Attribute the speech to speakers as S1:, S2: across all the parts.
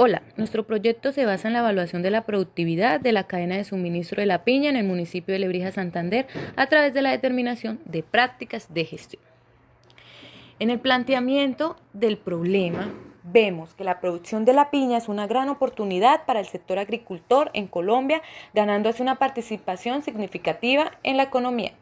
S1: Hola, nuestro proyecto se basa en la evaluación de la productividad de la cadena de suministro de la piña en el municipio de Lebrija, Santander, a través de la determinación de prácticas de gestión. En el planteamiento del problema, vemos que la producción de la piña es una gran oportunidad para el sector agricultor en Colombia, ganando así una participación significativa en la economía.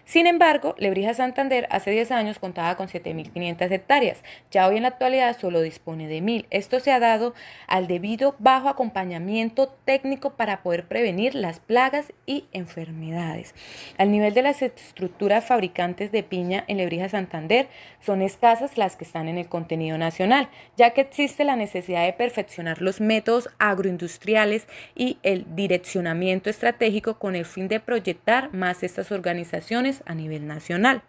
S1: Sin embargo, Lebrija Santander hace 10 años contaba con 7.500 hectáreas. Ya hoy en la actualidad solo dispone de 1.000. Esto se ha dado al debido bajo acompañamiento técnico para poder prevenir las plagas y enfermedades. Al nivel de las estructuras fabricantes de piña en Lebrija Santander, son escasas las que están en el contenido nacional, ya que existe la necesidad de perfeccionar los métodos agroindustriales y el direccionamiento estratégico con el fin de proyectar más estas organizaciones a nivel nacional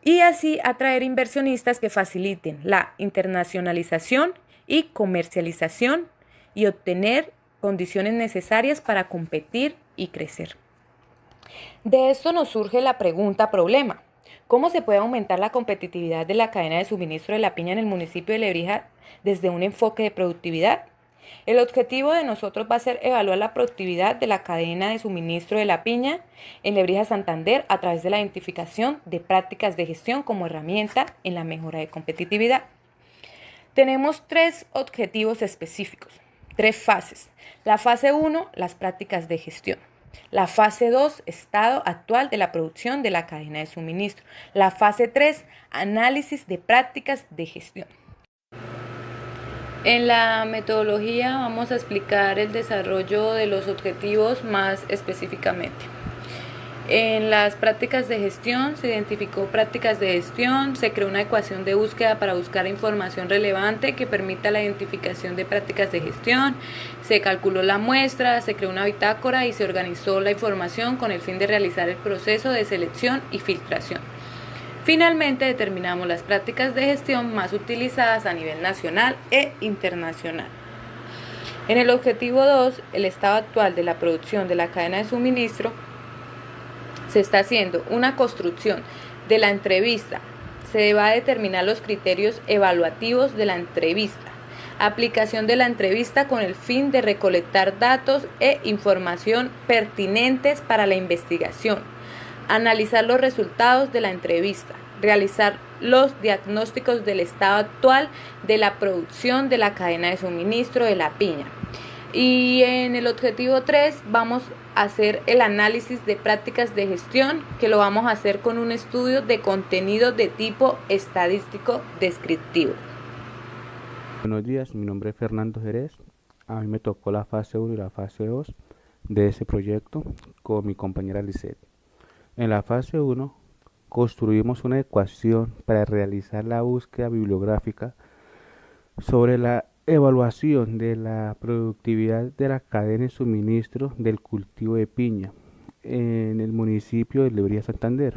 S1: y así atraer inversionistas que faciliten la internacionalización y comercialización y obtener condiciones necesarias para competir y crecer. De esto nos surge la pregunta problema. ¿Cómo se puede aumentar la competitividad de la cadena de suministro de la piña en el municipio de Lebrija desde un enfoque de productividad? El objetivo de nosotros va a ser evaluar la productividad de la cadena de suministro de la piña en Lebrija Santander a través de la identificación de prácticas de gestión como herramienta en la mejora de competitividad. Tenemos 3 objetivos específicos, 3 fases. La fase 1, las prácticas de gestión. La fase 2, estado actual de la producción de la cadena de suministro. La fase 3, análisis de prácticas de gestión. En la metodología vamos a explicar el desarrollo de los objetivos más específicamente. En las prácticas de gestión se identificó prácticas de gestión, se creó una ecuación de búsqueda para buscar información relevante que permita la identificación de prácticas de gestión, se calculó la muestra, se creó una bitácora y se organizó la información con el fin de realizar el proceso de selección y filtración. Finalmente determinamos las prácticas de gestión más utilizadas a nivel nacional e internacional. En el objetivo 2, el estado actual de la producción de la cadena de suministro, se está haciendo una construcción de la entrevista. Se va a determinar los criterios evaluativos de la entrevista. Aplicación de la entrevista con el fin de recolectar datos e información pertinentes para la investigación. Analizar los resultados de la entrevista. Realizar los diagnósticos del estado actual de la producción de la cadena de suministro de la piña. Y en el objetivo 3 vamos a hacer el análisis de prácticas de gestión, que lo vamos a hacer con un estudio de contenido de tipo estadístico descriptivo.
S2: Buenos días, mi nombre es Fernando Jerez. A mí me tocó la fase 1 y la fase 2 de ese proyecto con mi compañera Lisette. En la fase 1 construimos una ecuación para realizar la búsqueda bibliográfica sobre la evaluación de la productividad de la cadena de suministro del cultivo de piña en el municipio de Lebrija, Santander,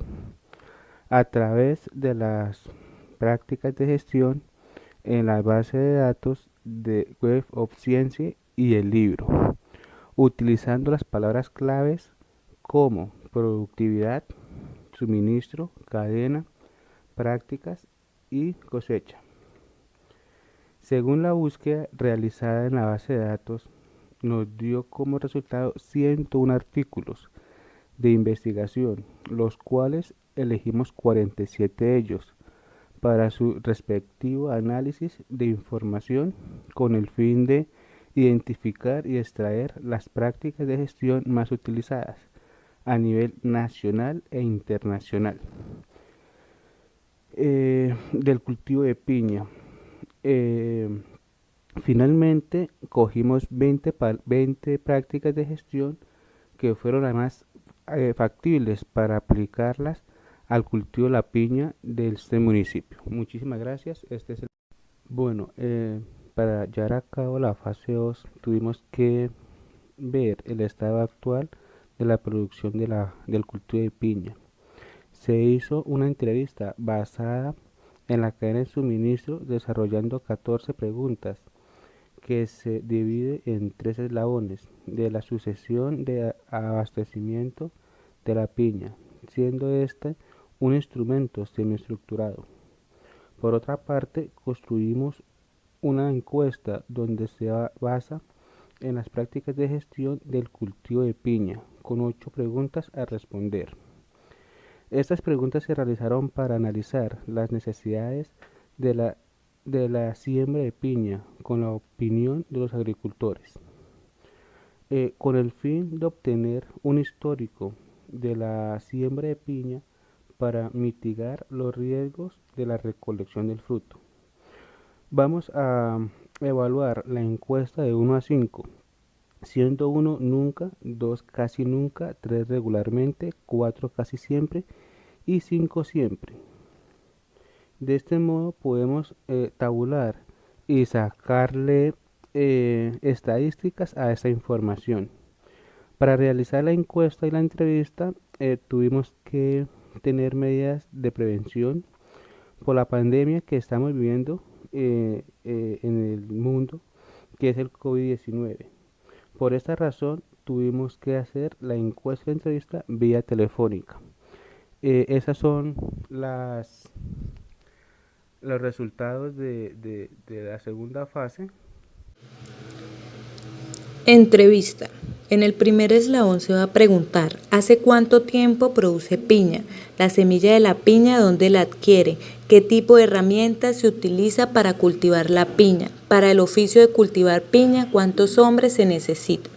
S2: a través de las prácticas de gestión en la base de datos de Web of Science y el libro, utilizando las palabras claves como productividad, suministro, cadena, prácticas y cosecha. Según la búsqueda realizada en la base de datos, nos dio como resultado 101 artículos de investigación, los cuales elegimos 47 de ellos para su respectivo análisis de información con el fin de identificar y extraer las prácticas de gestión más utilizadas a nivel nacional e internacional del cultivo de piña. Eh, Finalmente cogimos 20 prácticas de gestión que fueron las más factibles para aplicarlas al cultivo de la piña de este municipio. Muchísimas gracias. Bueno, para llevar a cabo la fase 2 tuvimos que ver el estado actual de la producción del cultivo de piña. Se hizo una entrevista basada en la cadena de suministro desarrollando 14 preguntas que se divide en 3 eslabones de la sucesión de abastecimiento de la piña, siendo este un instrumento semiestructurado. Por otra parte, construimos una encuesta donde se basa en las prácticas de gestión del cultivo de piña, con 8 preguntas a responder. Estas preguntas se realizaron para analizar las necesidades de la siembra de piña con la opinión de los agricultores, con el fin de obtener un histórico de la siembra de piña para mitigar los riesgos de la recolección del fruto. Vamos a evaluar la encuesta de 1 a 5, siendo 1 nunca, 2 casi nunca, 3 regularmente, 4 casi siempre y 5 siempre. De este modo podemos tabular y sacarle estadísticas a esta información. Para realizar la encuesta y la entrevista tuvimos que tener medidas de prevención por la pandemia que estamos viviendo en el mundo, que es el COVID-19. Por esta razón tuvimos que hacer la encuesta y la entrevista vía telefónica. Esas son los resultados de la segunda fase.
S1: Entrevista. En el primer eslabón se va a preguntar, ¿hace cuánto tiempo produce piña? La semilla de la piña, ¿dónde la adquiere? ¿Qué tipo de herramientas se utiliza para cultivar la piña? Para el oficio de cultivar piña, ¿cuántos hombres se necesitan?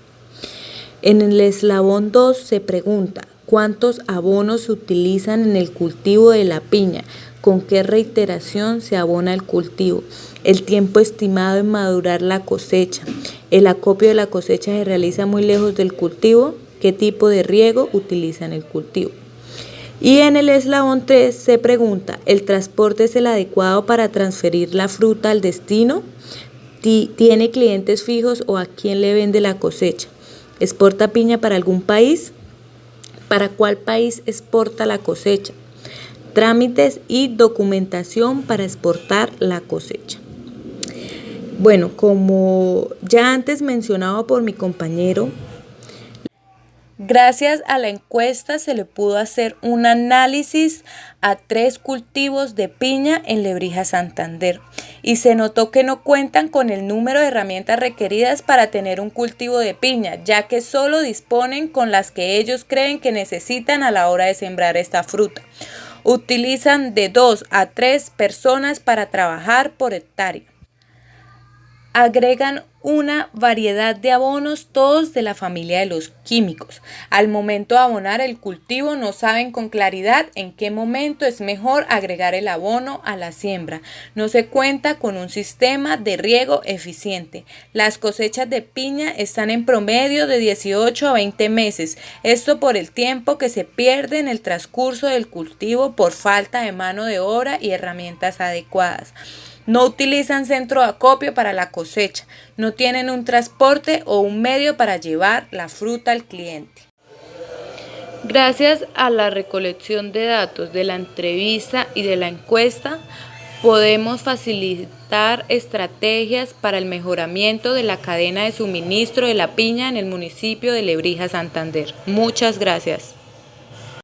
S1: En el eslabón 2 se pregunta, ¿cuántos abonos se utilizan en el cultivo de la piña? ¿Con qué reiteración se abona el cultivo? El tiempo estimado en madurar la cosecha. ¿El acopio de la cosecha se realiza muy lejos del cultivo? ¿Qué tipo de riego utiliza en el cultivo? Y en el eslabón 3 se pregunta, ¿el transporte es el adecuado para transferir la fruta al destino? ¿Tiene clientes fijos o a quién le vende la cosecha? ¿Exporta piña para algún país? ¿Para cuál país exporta la cosecha? Trámites y documentación para exportar la cosecha. Bueno, como ya antes mencionado por mi compañero, gracias a la encuesta se le pudo hacer un análisis a 3 cultivos de piña en Lebrija Santander y se notó que no cuentan con el número de herramientas requeridas para tener un cultivo de piña, ya que solo disponen con las que ellos creen que necesitan a la hora de sembrar esta fruta. Utilizan de 2 a 3 personas para trabajar por hectárea. Agregan una variedad de abonos, todos de la familia de los químicos. Al momento de abonar el cultivo no saben con claridad en qué momento es mejor agregar el abono a la siembra. No se cuenta con un sistema de riego eficiente. Las cosechas de piña están en promedio de 18 a 20 meses. Esto por el tiempo que se pierde en el transcurso del cultivo por falta de mano de obra y herramientas adecuadas. No utilizan centro de acopio para la cosecha, no tienen un transporte o un medio para llevar la fruta al cliente. Gracias a la recolección de datos de la entrevista y de la encuesta, podemos facilitar estrategias para el mejoramiento de la cadena de suministro de la piña en el municipio de Lebrija, Santander. Muchas gracias.